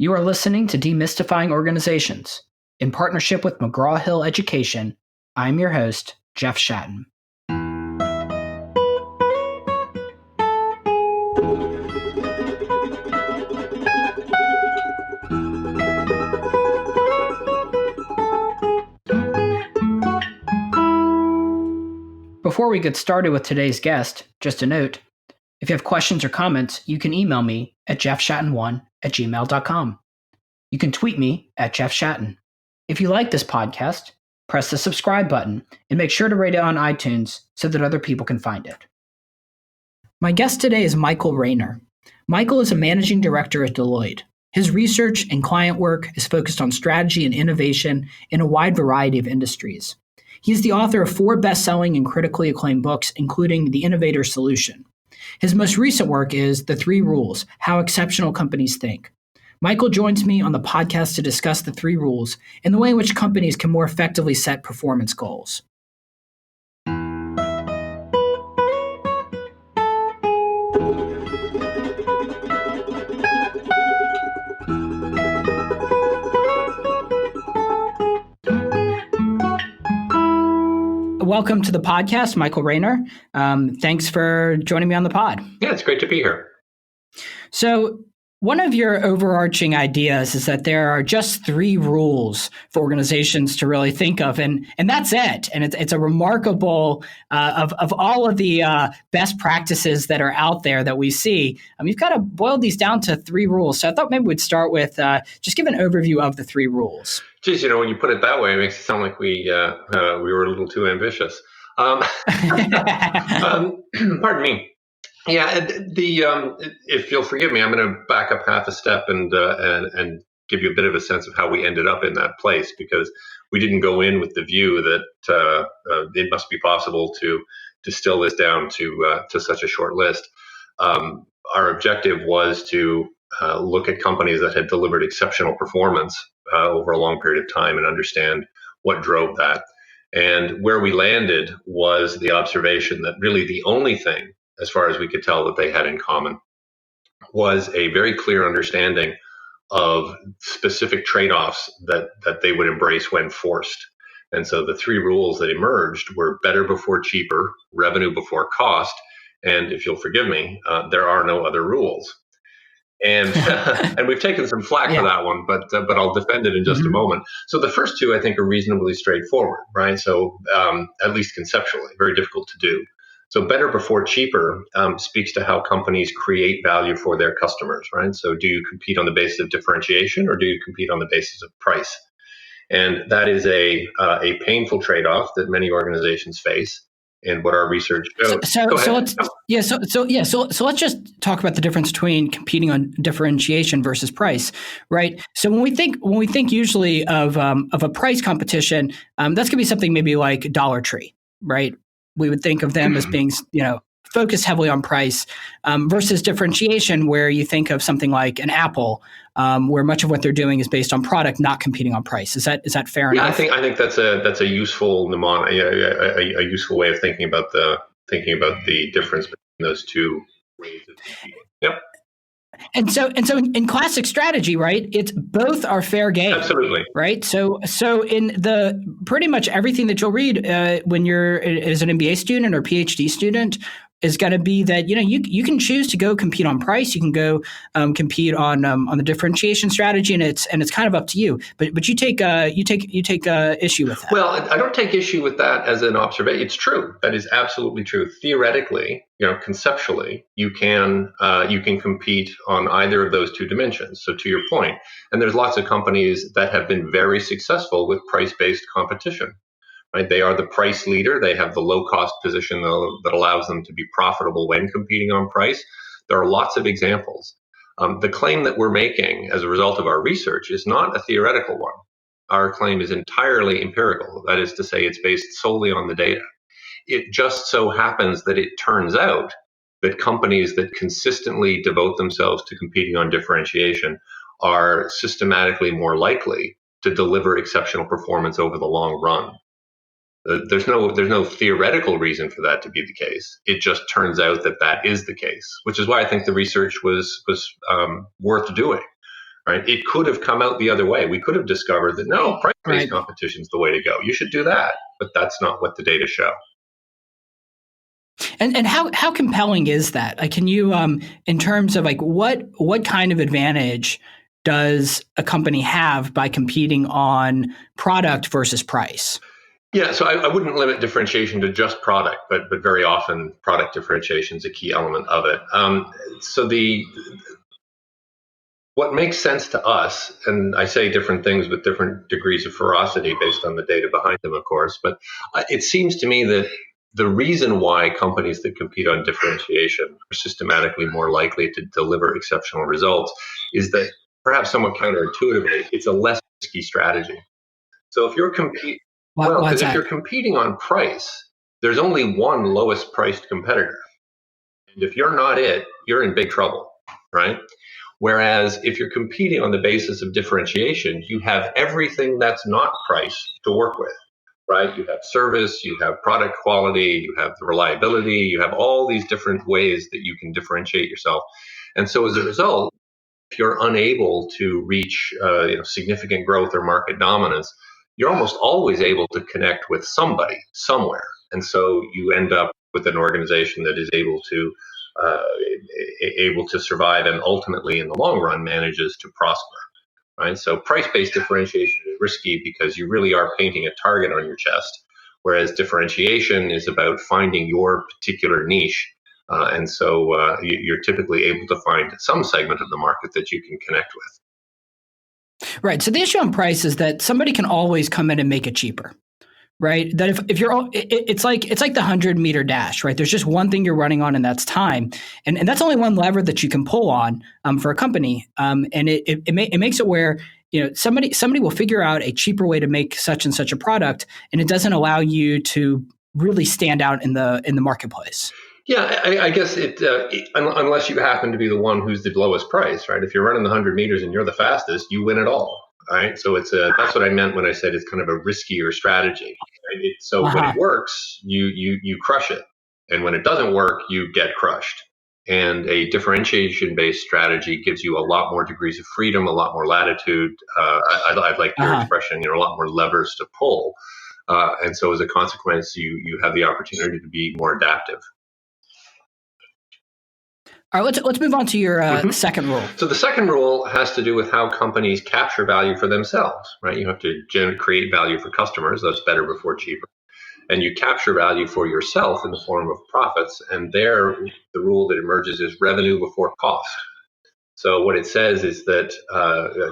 You are listening to Demystifying Organizations. In partnership with McGraw-Hill Education, I'm your host, Jeff Schatten. Before we get started with today's guest, just a note, if you have questions or comments, you can email me at jeffshatten1@gmail.com. You can tweet me at Jeff Schatten. If you like this podcast, press the subscribe button and make sure to rate it on iTunes so that other people can find it. My guest today is Michael Raynor. Michael is a managing director at Deloitte. His research and client work is focused on strategy and innovation in a wide variety of industries. He is the author of 4 best-selling and critically acclaimed books, including The Innovator Solution. His most recent work is The 3 Rules: How Exceptional Companies Think. Michael joins me on the podcast to discuss the 3 rules and the way in which companies can more effectively set performance goals. Welcome to the podcast, Michael Raynor. Thanks for joining me on the pod. Yeah, it's great to be here. So one of your overarching ideas is that there are just 3 rules for organizations to really think of, and that's it. And it's a remarkable, of all of the best practices that are out there that we see, you've got to boil these down to 3 rules. So I thought maybe we'd start with just give an overview of the 3 rules. Geez, when you put it that way, it makes it sound like we were a little too ambitious. Pardon me. Yeah, if you'll forgive me, I'm going to back up half a step and give you a bit of a sense of how we ended up in that place, because we didn't go in with the view that it must be possible to distill this down to such a short list. Our objective was to look at companies that had delivered exceptional performance over a long period of time and understand what drove that. And where we landed was the observation that really the only thing, as far as we could tell, that they had in common was a very clear understanding of specific trade-offs that they would embrace when forced. And so the 3 rules that emerged were better before cheaper, revenue before cost, and if you'll forgive me, there are no other rules. And and we've taken some flack for that one, but I'll defend it in just a moment. So the first 2, I think, are reasonably straightforward, right? So at least conceptually, very difficult to do. So better before cheaper speaks to how companies create value for their customers, right? So do you compete on the basis of differentiation, or do you compete on the basis of price? And that is a painful trade-off that many organizations face. And what our research shows. So let's just talk about the difference between competing on differentiation versus price, right? So when we think usually of a price competition, that's going to be something maybe like Dollar Tree, right? We would think of them as being, focused heavily on price versus differentiation, where you think of something like an Apple, where much of what they're doing is based on product, not competing on price. Is that fair enough? I think that's a useful a useful way of thinking about the difference between those 2 ways of competing. Yep. And so in classic strategy, right, it's both are fair game. Absolutely. Right. So in the pretty much everything that you'll read when you're as an MBA student or PhD student is going to be that, you can choose to go compete on price. You can go compete on the differentiation strategy, and it's kind of up to you. But you take issue with that. Well, I don't take issue with that as an observation. It's true. That is absolutely true. Theoretically, conceptually, you can compete on either of those 2 dimensions. So to your point, and there's lots of companies that have been very successful with price-based competition. Right? They are the price leader. They have the low-cost position that allows them to be profitable when competing on price. There are lots of examples. The claim that we're making as a result of our research is not a theoretical one. Our claim is entirely empirical. That is to say, it's based solely on the data. It just so happens that it turns out that companies that consistently devote themselves to competing on differentiation are systematically more likely to deliver exceptional performance over the long run. There's no theoretical reason for that to be the case. It just turns out that is the case, which is why I think the research was worth doing. right? It could have come out the other way. We could have discovered that no, price-based competition is the way to go. You should do that, but that's not what the data show. And how compelling is that? Like, can you, in terms of like what kind of advantage does a company have by competing on product versus price? Yeah, so I wouldn't limit differentiation to just product, but very often product differentiation is a key element of it. So what makes sense to us, and I say different things with different degrees of ferocity based on the data behind them, of course, but it seems to me that the reason why companies that compete on differentiation are systematically more likely to deliver exceptional results is that, perhaps somewhat counterintuitively, it's a less risky strategy. So if you're competing, well, because if you're competing on price, there's only one lowest priced competitor. And if you're not it, you're in big trouble, right? Whereas if you're competing on the basis of differentiation, you have everything that's not price to work with, right? You have service, you have product quality, you have the reliability, you have all these different ways that you can differentiate yourself. And so as a result, if you're unable to reach significant growth or market dominance, you're almost always able to connect with somebody somewhere. And so you end up with an organization that is able to survive and ultimately in the long run manages to prosper. Right? So price-based differentiation is risky because you really are painting a target on your chest, whereas differentiation is about finding your particular niche. And so you're typically able to find some segment of the market that you can connect with. Right. So the issue on price is that somebody can always come in and make it cheaper. Right. That if you're, it's like the 100-meter dash, right? There's just one thing you're running on, and that's time, and that's only one lever that you can pull on for a company, and it makes it where somebody will figure out a cheaper way to make such and such a product, and it doesn't allow you to really stand out in the marketplace. Yeah, I guess unless you happen to be the one who's the lowest price, right? If you're running the 100 meters and you're the fastest, you win it all. Right, so that's what I meant when I said it's kind of a riskier strategy. Right? When it works, you crush it, and when it doesn't work, you get crushed. And a differentiation-based strategy gives you a lot more degrees of freedom, a lot more latitude. I'd like your expression, a lot more levers to pull, and so as a consequence, you have the opportunity to be more adaptive. All right, let's move on to your second rule. So the second rule has to do with how companies capture value for themselves, right? You have to create value for customers. That's better before cheaper. And you capture value for yourself in the form of profits. And there, the rule that emerges is revenue before cost. So what it says is that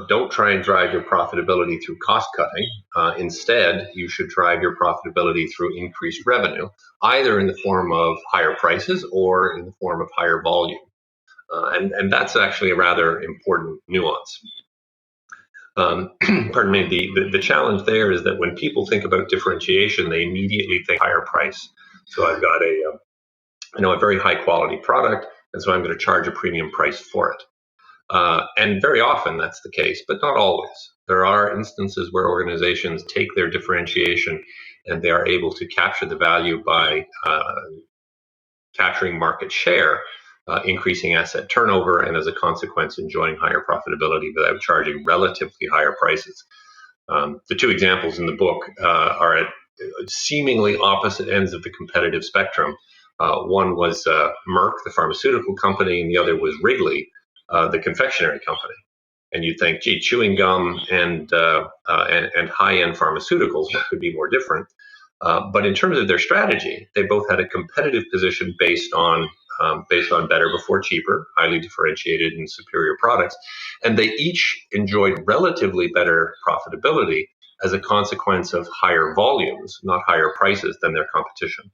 don't try and drive your profitability through cost cutting. Instead, you should drive your profitability through increased revenue, either in the form of higher prices or in the form of higher volume. And that's actually a rather important nuance. Pardon me. The challenge there is that when people think about differentiation, they immediately think higher price. So I've got a very high quality product, and so I'm going to charge a premium price for it. And very often that's the case, but not always. There are instances where organizations take their differentiation and they are able to capture the value by capturing market share, increasing asset turnover, and as a consequence, enjoying higher profitability without charging relatively higher prices. The two examples in the book are at seemingly opposite ends of the competitive spectrum. One was Merck, the pharmaceutical company, and the other was Wrigley, the confectionery company. And you'd think, gee, chewing gum and high-end pharmaceuticals, what could be more different? But in terms of their strategy, they both had a competitive position based on better before cheaper, highly differentiated and superior products. And they each enjoyed relatively better profitability as a consequence of higher volumes, not higher prices than their competition.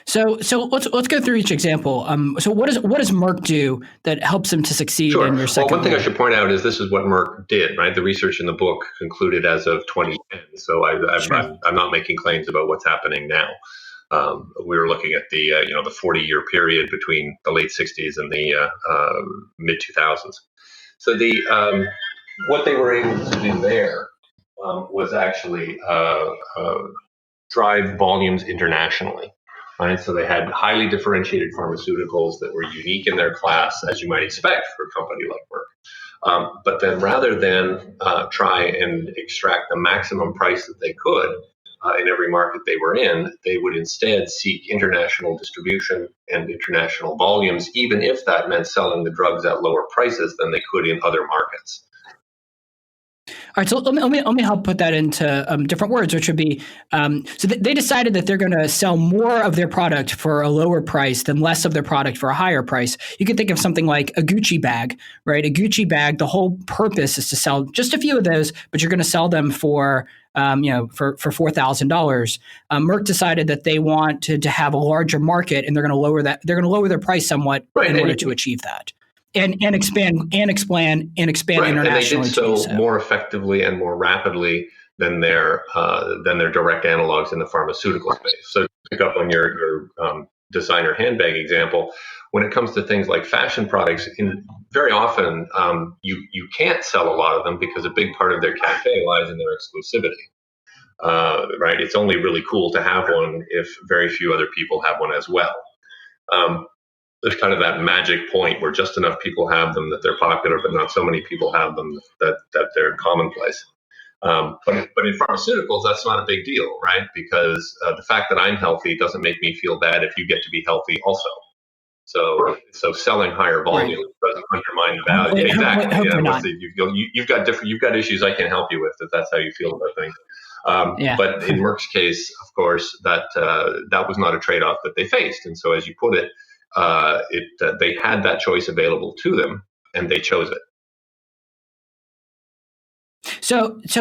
So let's go through each example. So what does Merck do that helps them to succeed in your second? Well, one thing I should point out is this is what Merck did, right? The research in the book concluded as of 2010. So I'm not making claims about what's happening now. We were looking at the 40-year period between the late 60s and the mid 2000s. So what they were able to do there was actually drive volumes internationally. Right? So they had highly differentiated pharmaceuticals that were unique in their class, as you might expect for a company like Merck. But then rather than try and extract the maximum price that they could in every market they were in, they would instead seek international distribution and international volumes, even if that meant selling the drugs at lower prices than they could in other markets. All right, so let me help put that into different words, which would be they decided that they're going to sell more of their product for a lower price than less of their product for a higher price. You can think of something like a Gucci bag, right? A Gucci bag, the whole purpose is to sell just a few of those, but you're going to sell them for for $4,000. Merck decided that they want to have a larger market, and they're going to lower that. They're going to lower their price somewhat in order to achieve that. And expand right. internationally. And they did so more effectively and more rapidly than their direct analogs in the pharmaceutical space. So to pick up on your designer handbag example, when it comes to things like fashion products, very often you can't sell a lot of them because a big part of their cachet lies in their exclusivity. Right? It's only really cool to have one if very few other people have one as well. There's kind of that magic point where just enough people have them that they're popular, but not so many people have them that they're commonplace. But in pharmaceuticals, that's not a big deal, right? Because the fact that I'm healthy doesn't make me feel bad if you get to be healthy also. So selling higher volume doesn't undermine the value. Exactly. You've got issues I can't help you with if that's how you feel about things. But in Merck's case, of course, that was not a trade-off that they faced. And so, as you put it, they had that choice available to them, and they chose it.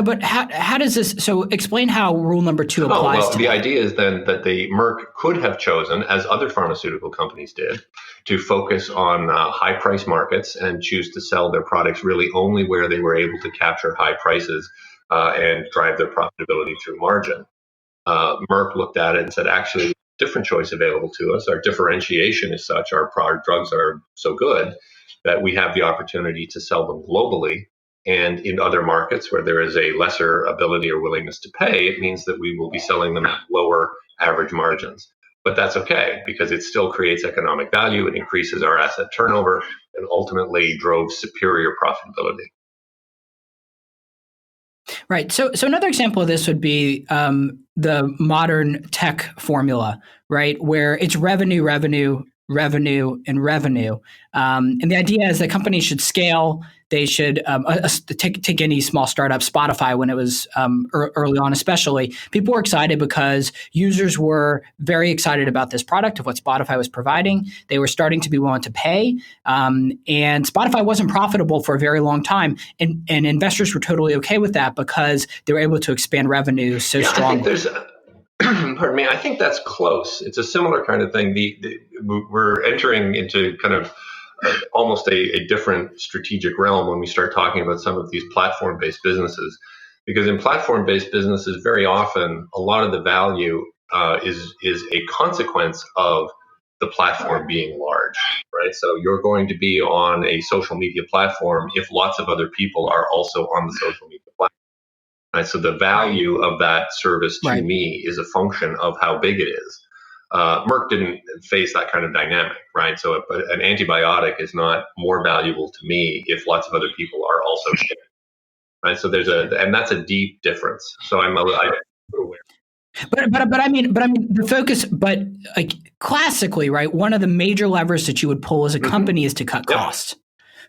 But how does this? So, explain how rule number 2 applies. The idea is then that Merck could have chosen, as other pharmaceutical companies did, to focus on high price markets and choose to sell their products really only where they were able to capture high prices and drive their profitability through margin. Merck looked at it and said, actually, different choice available to us. Our differentiation is such, our drugs are so good that we have the opportunity to sell them globally. And in other markets where there is a lesser ability or willingness to pay, it means that we will be selling them at lower average margins. But that's okay because it still creates economic value. It increases our asset turnover and ultimately drove superior profitability. Right. So another example of this would be the modern tech formula, right, where it's revenue, and revenue. And the idea is that companies should scale. They should take any small startup, Spotify, when it was early on, especially. People were excited because users were very excited about this product of what Spotify was providing. They were starting to be willing to pay. And Spotify wasn't profitable for a very long time. And investors were totally okay with that because they were able to expand revenue so strongly. Pardon me, I think that's close. It's a similar kind of thing. We're entering into kind of almost a different strategic realm when we start talking about some of these platform-based businesses. Because in platform-based businesses, very often a lot of the value is a consequence of the platform being large, right? So you're going to be on a social media platform if lots of other people are also on the social media platform. Right? So the value of that service to me is a function of how big it is. Merck didn't face that kind of dynamic, right? So an antibiotic is not more valuable to me if lots of other people are also sharing, right? So and that's a deep difference. So I'm aware. But I mean the focus. But like classically, right? One of the major levers that you would pull as a company is to cut costs.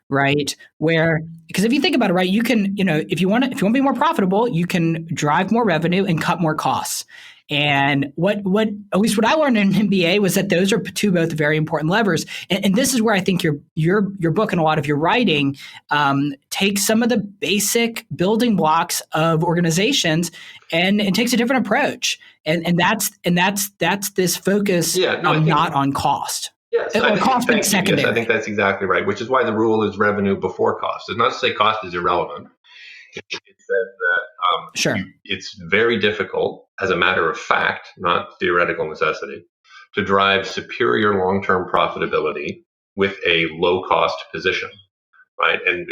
Right. Because if you think about it, right, you can, if you want to be more profitable, you can drive more revenue and cut more costs. And what at least what I learned in MBA was that those are both very important levers. And this is where I think your book and a lot of your writing takes some of the basic building blocks of organizations and takes a different approach. And that's this focus not on cost. Yes, I think that's exactly right, which is why the rule is revenue before cost. It's not to say cost is irrelevant. It says that it's very difficult, as a matter of fact, not theoretical necessity, to drive superior long-term profitability with a low-cost position. right? And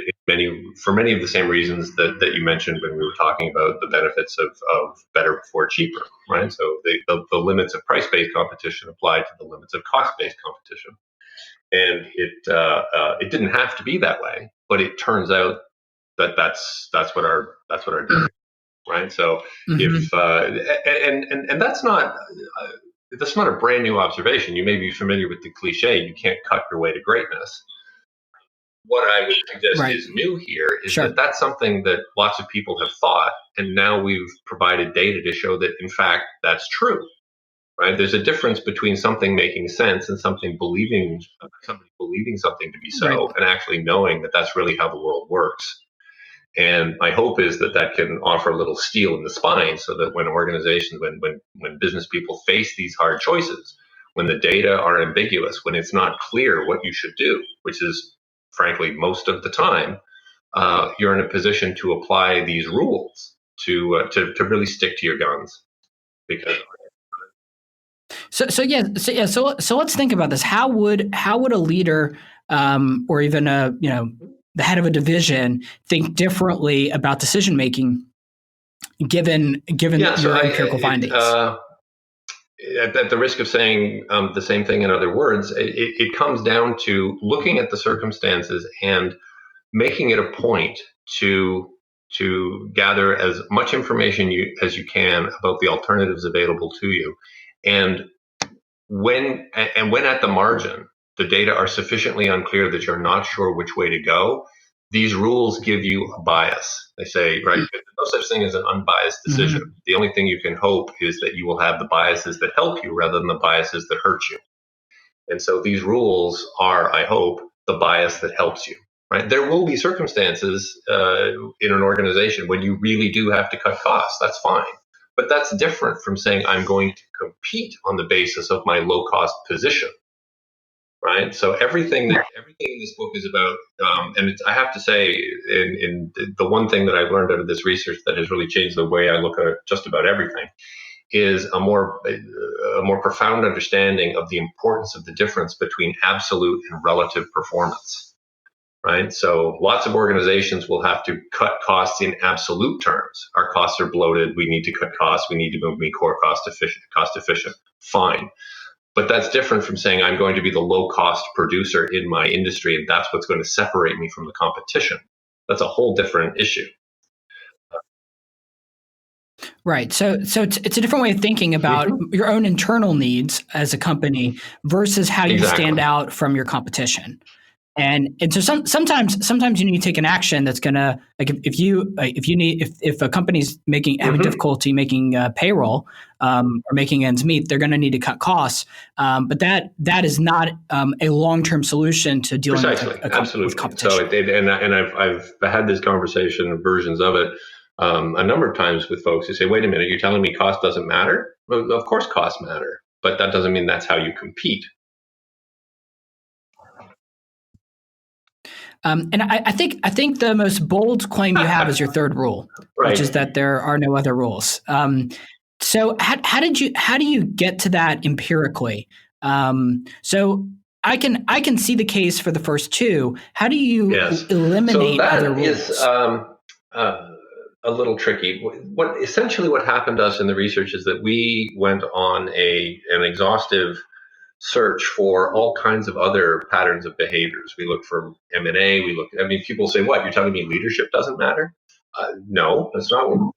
for many of the same reasons that you mentioned when we were talking about the benefits of better before cheaper, right? So the limits of price-based competition apply to the limits of cost-based competition. And it didn't have to be that way, but it turns out that that's what our data, right? So if and that's not a brand new observation. You may be familiar with the cliche, "You can't cut your way to greatness." What I would suggest Right. is new here is Sure. that that's something that lots of people have thought, and now we've provided data to show that in fact that's true. Right? There's a difference between something making sense and somebody believing something to be Right. so, and actually knowing that that's really how the world works. And my hope is that that can offer a little steel in the spine, so that when organizations, when business people face these hard choices, when the data are ambiguous, when it's not clear what you should do, which is frankly most of the time, you're in a position to apply these rules to really stick to your guns. Because So let's think about this. How would a leader, or even the head of a division, think differently about decision making, given your empirical findings? At the risk of saying the same thing in other words, it comes down to looking at the circumstances and making it a point to gather as much information as you can about the alternatives available to you, and when at the margin the data are sufficiently unclear that you're not sure which way to go, these rules give you a bias. They say, right, there's no such thing as an unbiased decision. Mm-hmm. The only thing you can hope is that you will have the biases that help you rather than the biases that hurt you. And so these rules are, I hope, the bias that helps you. Right? There will be circumstances in an organization when you really do have to cut costs. That's fine. But that's different from saying I'm going to compete on the basis of my low cost position. Right. So everything in this book is about, and I have to say, in the one thing that I've learned out of this research that has really changed the way I look at just about everything is a more profound understanding of the importance of the difference between absolute and relative performance. Right. So lots of organizations will have to cut costs in absolute terms. Our costs are bloated. We need to cut costs. We need to be core cost efficient. Fine. But that's different from saying I'm going to be the low cost producer in my industry, and that's what's going to separate me from the competition. That's a whole different issue. Right. So it's a different way of thinking about your own internal needs as a company versus how you stand out from your competition. And so sometimes you need to take an action that's gonna, like, if a company's having difficulty making payroll or making ends meet, they're going to need to cut costs. But that is not a long-term solution to dealing with competition. So I've had this conversation, versions of it, a number of times with folks who say, "Wait a minute, you're telling me cost doesn't matter?" Well, of course, costs matter, but that doesn't mean that's how you compete. And I think the most bold claim you have is your third rule, right, which is that there are no other rules. So how do you get to that empirically? So I can see the case for the first two. How do you eliminate other rules? Is, a little tricky. What happened to us in the research is that we went on an exhaustive search for all kinds of other patterns of behaviors. We look for M&A. People say, "What? You're telling me leadership doesn't matter?" No, that's not what.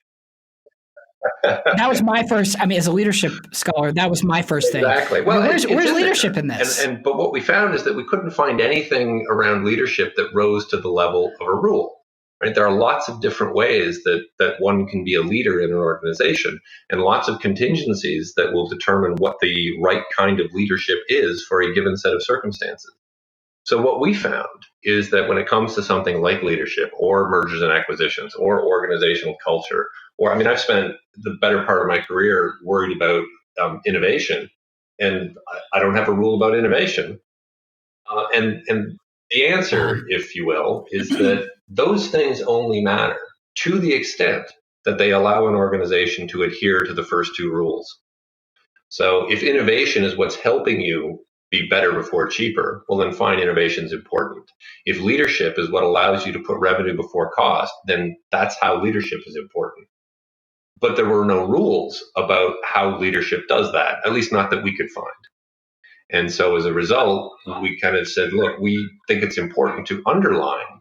That was my first. As a leadership scholar, that was my first thing. Exactly. Well, where's leadership in this? But what we found is that we couldn't find anything around leadership that rose to the level of a rule. Right? There are lots of different ways that one can be a leader in an organization, and lots of contingencies that will determine what the right kind of leadership is for a given set of circumstances. So what we found is that when it comes to something like leadership or mergers and acquisitions or organizational culture, or I've spent the better part of my career worried about innovation, and I don't have a rule about innovation. And the answer, if you will, is that those things only matter to the extent that they allow an organization to adhere to the first two rules. So if innovation is what's helping you be better before cheaper, well, then fine, innovation is important. If leadership is what allows you to put revenue before cost, then that's how leadership is important. But there were no rules about how leadership does that, at least not that we could find. And so as a result, we kind of said, look, we think it's important to underline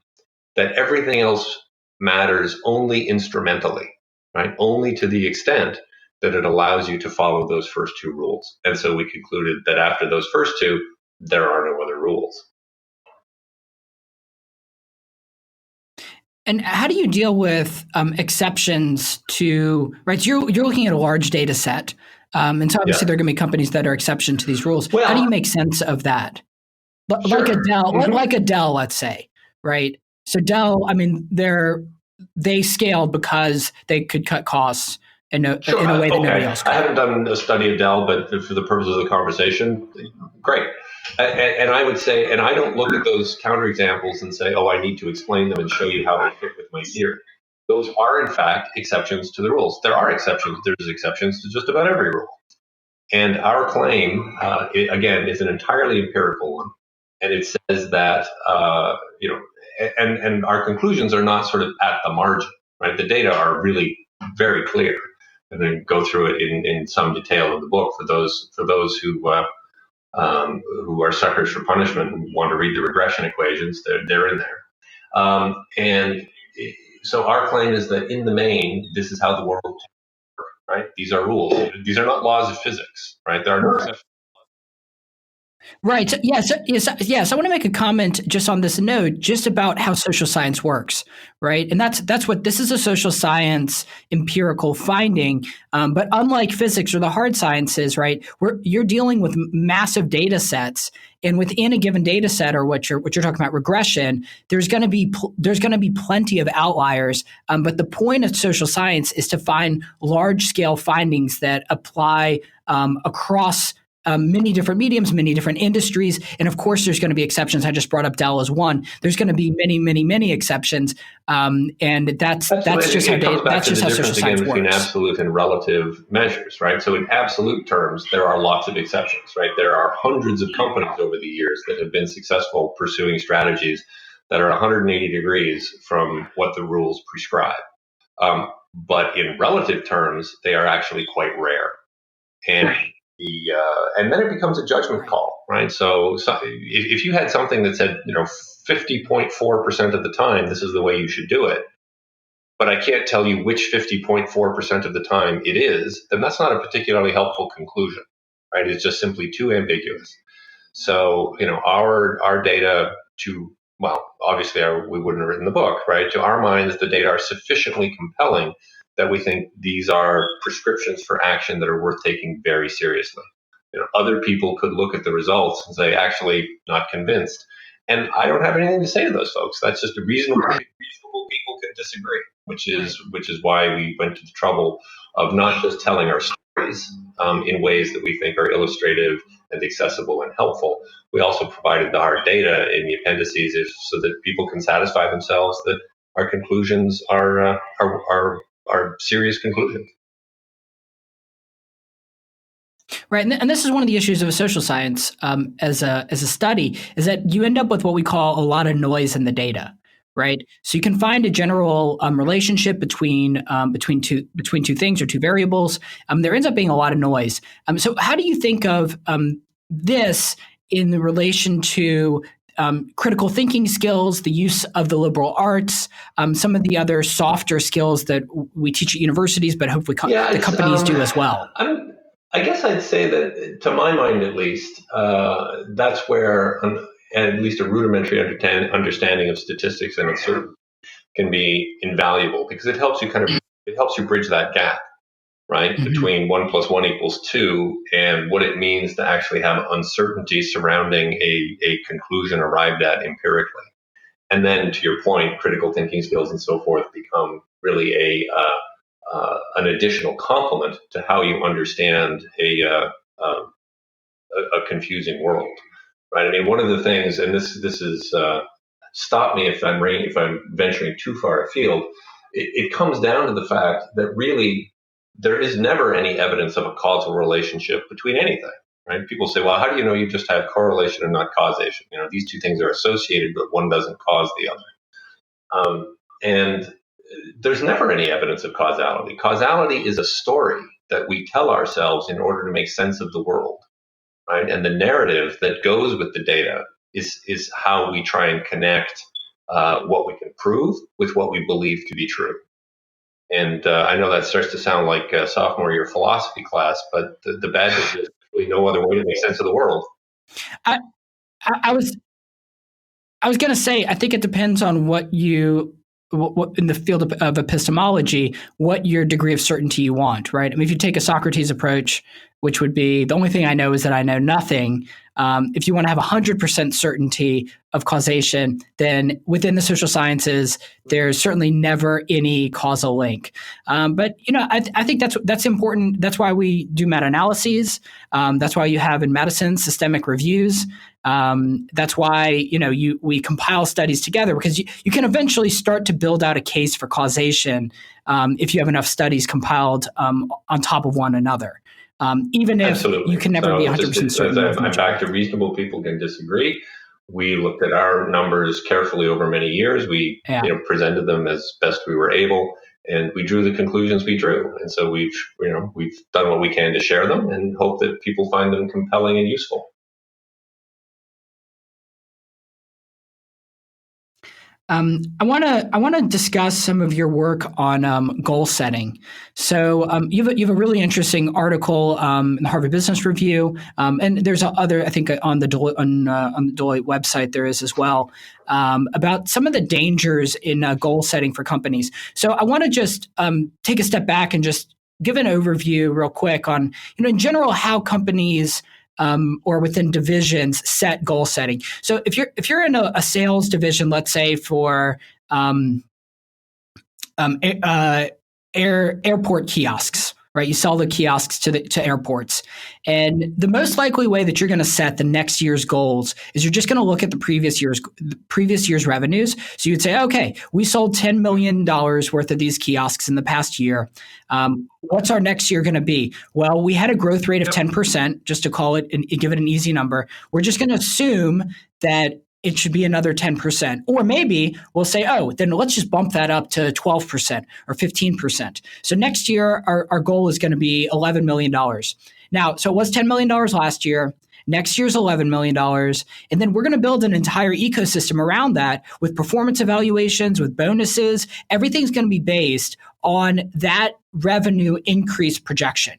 that everything else matters only instrumentally, right? Only to the extent that it allows you to follow those first two rules. And so we concluded that after those first two, there are no other rules. And how do you deal with exceptions to, right? So you're looking at a large data set. And so obviously there are going to be companies that are exception to these rules. Well, how do you make sense of that? Like sure. like a Dell, let's say, right? So Dell, I mean, they scaled because they could cut costs in a way that nobody else could. I haven't done a study of Dell, but for the purposes of the conversation, great. And I would say, and I don't look at those counterexamples and say, oh, I need to explain them and show you how they fit with my theory. Those are, in fact, exceptions to the rules. There are exceptions. There's exceptions to just about every rule. And our claim, again, is an entirely empirical one. And it says that, and our conclusions are not sort of at the margin, right? The data are really very clear. And then go through it in some detail in the book for those who are suckers for punishment and want to read the regression equations. They're in there. And so our claim is that in the main, this is how the world works, right? These are rules. These are not laws of physics, right? There are no exceptions. Right. So, yes. I want to make a comment just on this note, just about how social science works, right? And that's what this is, a social science empirical finding. But unlike physics or the hard sciences, right, you're dealing with massive data sets, and within a given data set, or what you're talking about, regression, there's going to be plenty of outliers. But the point of social science is to find large scale findings that apply across many different mediums, many different industries. And of course, there's going to be exceptions. I just brought up Dell as one. There's going to be many, many, many exceptions. And that's just how social science works. Between absolute and relative measures, right? So in absolute terms, there are lots of exceptions, right? There are hundreds of companies over the years that have been successful pursuing strategies that are 180 degrees from what the rules prescribe. But in relative terms, they are actually quite rare. And then it becomes a judgment call, right? So if you had something that said, 50.4% of the time, this is the way you should do it, but I can't tell you which 50.4% of the time it is, then that's not a particularly helpful conclusion, right? It's just simply too ambiguous. So, our data obviously we wouldn't have written the book, right? To our minds, the data are sufficiently compelling that we think these are prescriptions for action that are worth taking very seriously. Other people could look at the results and say, actually, not convinced. And I don't have anything to say to those folks. That's just reasonable people can disagree, which is why we went to the trouble of not just telling our stories in ways that we think are illustrative and accessible and helpful. We also provided the hard data in the appendices so that people can satisfy themselves that our conclusions are serious conclusions. Right, and this is one of the issues of a social science as a study, is that you end up with what we call a lot of noise in the data, right? So you can find a general relationship between two things or two variables. There ends up being a lot of noise. So how do you think of this in relation to critical thinking skills, the use of the liberal arts, some of the other softer skills that we teach at universities, but hopefully the companies do as well? I guess I'd say that, to my mind at least, that's where at least a rudimentary understanding of statistics and uncertainty can be invaluable, because it helps you bridge that gap, right, between 1 + 1 = 2 and what it means to actually have uncertainty surrounding a conclusion arrived at empirically. And then, to your point, critical thinking skills and so forth become really an additional complement to how you understand a confusing world, right? I mean, one of the things, and this is stop me if I'm venturing too far afield. It comes down to the fact that really there is never any evidence of a causal relationship between anything, right? People say, well, how do you know you just have correlation and not causation? These two things are associated, but one doesn't cause the other. And there's never any evidence of causality. Causality is a story that we tell ourselves in order to make sense of the world, right? And the narrative that goes with the data is how we try and connect what we can prove with what we believe to be true. And I know that starts to sound like a sophomore year philosophy class, but the bad news is there's really no other way to make sense of the world. I, I was going to say, I think it depends on what in the field of epistemology, what your degree of certainty you want, right? I mean, if you take a Socrates approach, which would be the only thing I know is that I know nothing. If you want to have 100% certainty of causation, then within the social sciences, there's certainly never any causal link. But I think that's important. That's why we do meta-analyses. That's why you have in medicine systemic reviews. That's why we compile studies together, because you can eventually start to build out a case for causation if you have enough studies compiled on top of one another. Even if Absolutely. You can never be 100% certain. I'm back to reasonable people can disagree. We looked at our numbers carefully over many years. We presented them as best we were able, and we drew the conclusions we drew. And so we've done what we can to share them and hope that people find them compelling and useful. I want to discuss some of your work on goal setting. So you have a really interesting article in the Harvard Business Review, and there's other, I think, on the Deloitte, on the Deloitte website there is as well, about some of the dangers in goal setting for companies. So I want to just take a step back and just give an overview real quick on in general how companies or within divisions set goal setting. So if you're in a sales division, let's say for airport kiosks, right? You sell the kiosks to airports, and the most likely way that you're going to set the next year's goals is you're just going to look at the previous year's revenues. So you'd say, okay, we sold $10 million worth of these kiosks in the past year. What's our next year going to be? Well, we had a growth rate of 10%, just to call it and give it an easy number. We're just going to assume that it should be another 10%. Or maybe we'll say, oh, then let's just bump that up to 12% or 15%. So next year, our goal is going to be $11 million. Now, so it was $10 million last year. Next year's $11 million. And then we're going to build an entire ecosystem around that with performance evaluations, with bonuses. Everything's going to be based on that revenue increase projection.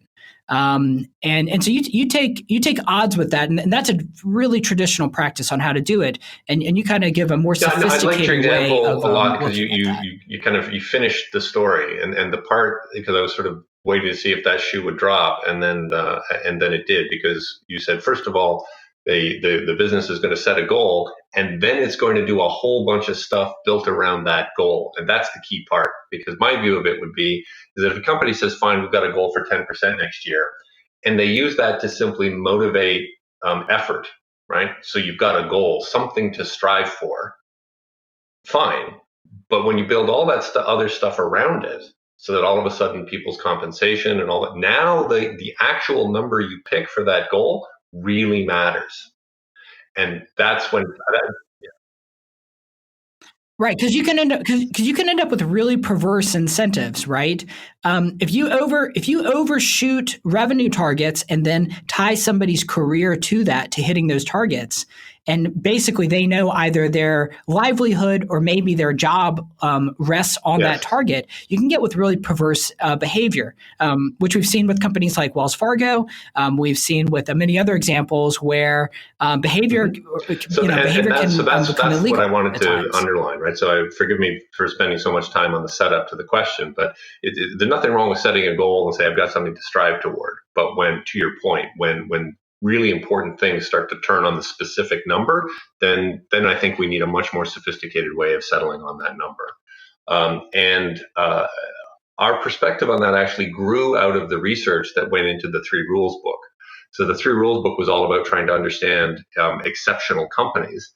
And so you take odds with that, and that's a really traditional practice on how to do it. And you kind of give a more sophisticated I liked your example way of, a lot because you finished the story and the part, because I was sort of waiting to see if that shoe would drop, and then it did, because you said, first of all, the business is going to set a goal, and then it's going to do a whole bunch of stuff built around that goal. And that's the key part, because my view of it would be is that if a company says, fine, we've got a goal for 10% next year, and they use that to simply motivate effort, right? So you've got a goal, something to strive for, fine. But when you build all that other stuff around it, so that all of a sudden people's compensation and all that, now the actual number you pick for that goal really matters. And that's when right, because you can end up with really perverse incentives, right? If you overshoot revenue targets and then tie somebody's career to that, to hitting those targets, and basically they know either their livelihood or maybe their job rests on that target, you can get with really perverse behavior, which we've seen with companies like Wells Fargo. We've seen with many other examples where behavior, behavior can that's become illegal. What I wanted to underline, right? So forgive me for spending so much time on the setup to the question, but there's nothing wrong with setting a goal and say, I've got something to strive toward. But when, to your point, when really important things start to turn on the specific number, then I think we need a much more sophisticated way of settling on that number. And our perspective on that actually grew out of the research that went into the 3 Rules book. So the 3 Rules book was all about trying to understand exceptional companies.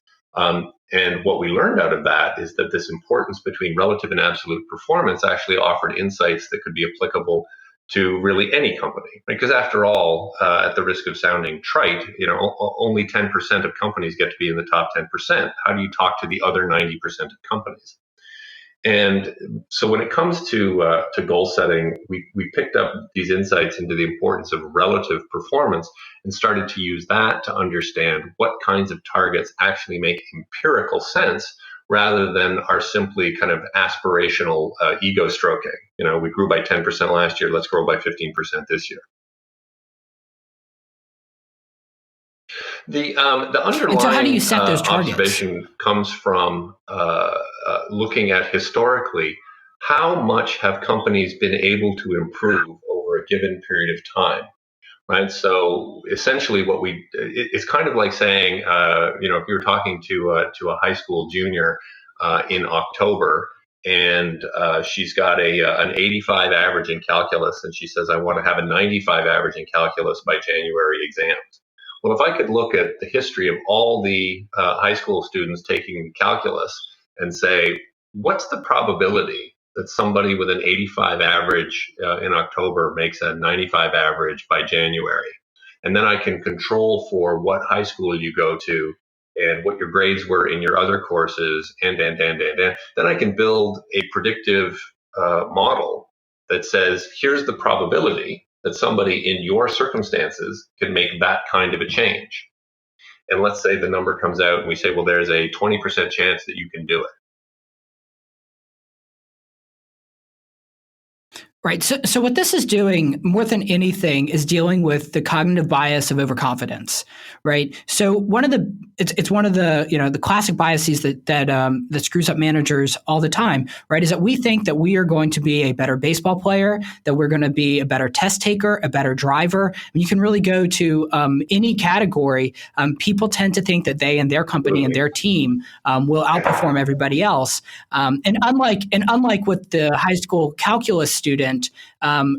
And what we learned out of that is that this importance between relative and absolute performance actually offered insights that could be applicable to really any company, because after all, at the risk of sounding trite, only 10% of companies get to be in the top 10%. How do you talk to the other 90% of companies? And so when it comes to goal setting, we picked up these insights into the importance of relative performance and started to use that to understand what kinds of targets actually make empirical sense rather than are simply kind of aspirational ego stroking. We grew by 10% last year, let's grow by 15% this year. The underlying And so how do you set those targets? Observation comes from looking at historically how much have companies been able to improve over a given period of time, right? So essentially, it's kind of like saying, if you're talking to a high school junior in October. And she's got an 85 average in calculus, and she says, I want to have a 95 average in calculus by January exams. Well, if I could look at the history of all the high school students taking calculus and say, what's the probability that somebody with an 85 average in October makes a 95 average by January? And then I can control for what high school you go to and what your grades were in your other courses, and then I can build a predictive model that says, here's the probability that somebody in your circumstances can make that kind of a change. And let's say the number comes out and we say, well, there's a 20% chance that you can do it. Right. So what this is doing more than anything is dealing with the cognitive bias of overconfidence, right? So it's one of the the classic biases that screws up managers all the time, right? Is that we think that we are going to be a better baseball player, that we're going to be a better test taker, a better driver. And you can really go to any category. People tend to think that they and their company and their team will outperform everybody else. And unlike with the high school calculus student,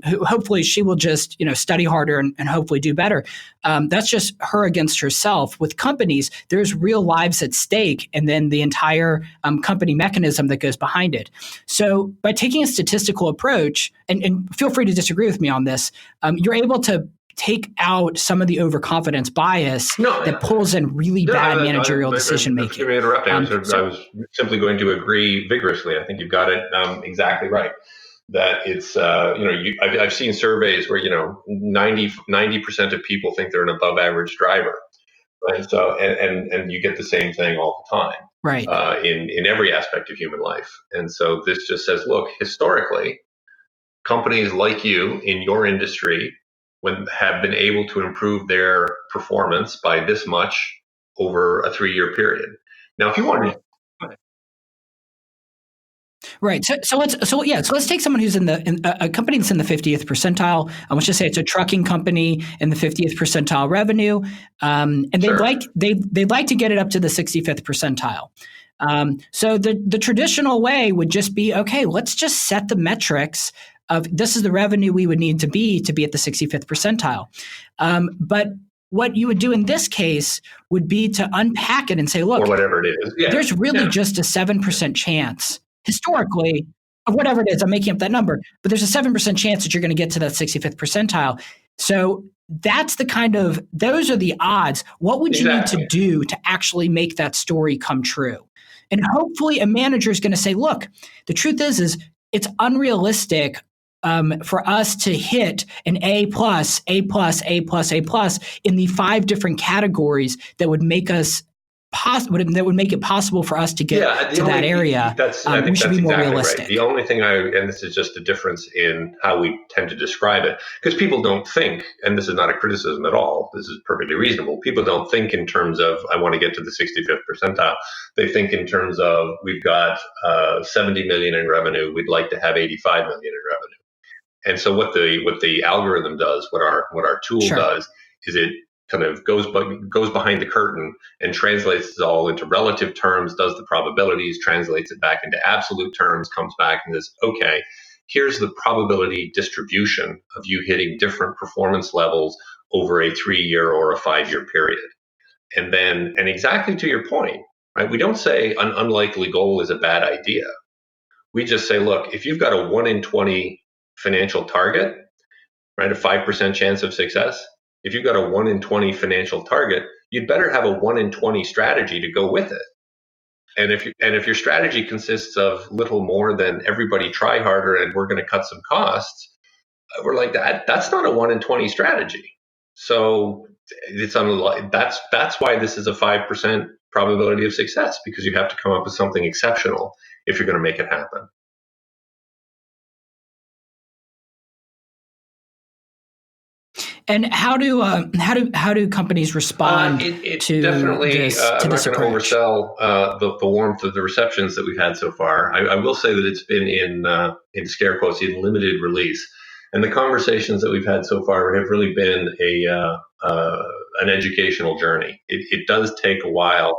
who hopefully she will just study harder and hopefully do better. That's just her against herself. With companies, there's real lives at stake, and then the entire company mechanism that goes behind it. So by taking a statistical approach, and feel free to disagree with me on this, you're able to take out some of the overconfidence bias that pulls in really bad managerial decision making. I was simply going to agree vigorously. I think you've got it exactly right. That it's I've seen surveys where 90% of people think they're an above average driver, right? So and you get the same thing all the time, right? In every aspect of human life. And so this just says, look, historically, companies like you in your industry have been able to improve their performance by this much over a 3-year period. Now, if you want to. Right. So let's take someone who's in a company that's in the 50th percentile. Let's just say it's a trucking company in the 50th percentile revenue, and they'd like to get it up to the 65th percentile. So the traditional way would just be, okay, let's just set the metrics of this is the revenue we would need to be at the 65th percentile. But what you would do in this case would be to unpack it and say, look, or whatever it is, there's really just a 7% chance. Historically, of whatever it is, I'm making up that number, but there's a 7% chance that you're going to get to that 65th percentile. So those are the odds. What would you need to do to actually make that story come true? And hopefully a manager is going to say, look, the truth is it's unrealistic for us to hit an A+, A+, A+, A+, in the 5 different categories that would make us that would make it possible for us to get to that area. We should be more realistic. Right. The only thing and this is just a difference in how we tend to describe it, because people don't think, and this is not a criticism at all, this is perfectly reasonable, people don't think in terms of, I want to get to the 65th percentile. They think in terms of, we've got 70 million in revenue, we'd like to have 85 million in revenue. And so what the algorithm does, what our tool does, is it kind of goes behind the curtain and translates it all into relative terms, does the probabilities, translates it back into absolute terms, comes back and says, okay, here's the probability distribution of you hitting different performance levels over a 3-year or a 5-year period. And exactly to your point, right? We don't say an unlikely goal is a bad idea. We just say, look, if you've got a 1 in 20 financial target, right? A 5% chance of success. If you've got a 1 in 20 financial target, you'd better have a 1 in 20 strategy to go with it. And if your strategy consists of little more than everybody try harder and we're going to cut some costs, we're like that's not a 1 in 20 strategy. So that's why this is a 5% probability of success, because you have to come up with something exceptional if you're going to make it happen. And how do companies respond to definitely, this? I'm not going to approach? oversell the warmth of the receptions that we've had so far. I will say that it's been in scare quotes in limited release, and the conversations that we've had so far have really been an educational journey. It does take a while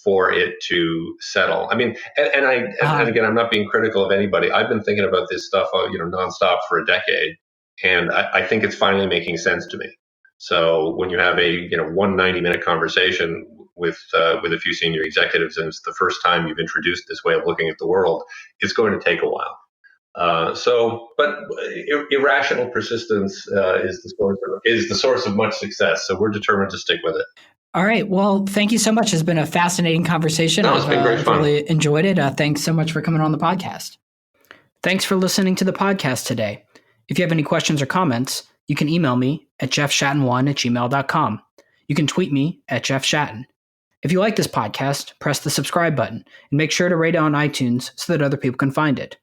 for it to settle. I mean, and again, I'm not being critical of anybody. I've been thinking about this stuff, nonstop for a decade. And I think it's finally making sense to me. So when you have a 190-minute conversation with a few senior executives, and it's the first time you've introduced this way of looking at the world, it's going to take a while. But irrational persistence is the source of much success. So we're determined to stick with it. All right. Well, thank you so much. It's been a fascinating conversation. No, it's been great fun. I've really enjoyed it. Thanks so much for coming on the podcast. Thanks for listening to the podcast today. If you have any questions or comments, you can email me at jeffshatten1@gmail.com. You can tweet me at jeffshatten. If you like this podcast, press the subscribe button and make sure to rate it on iTunes so that other people can find it.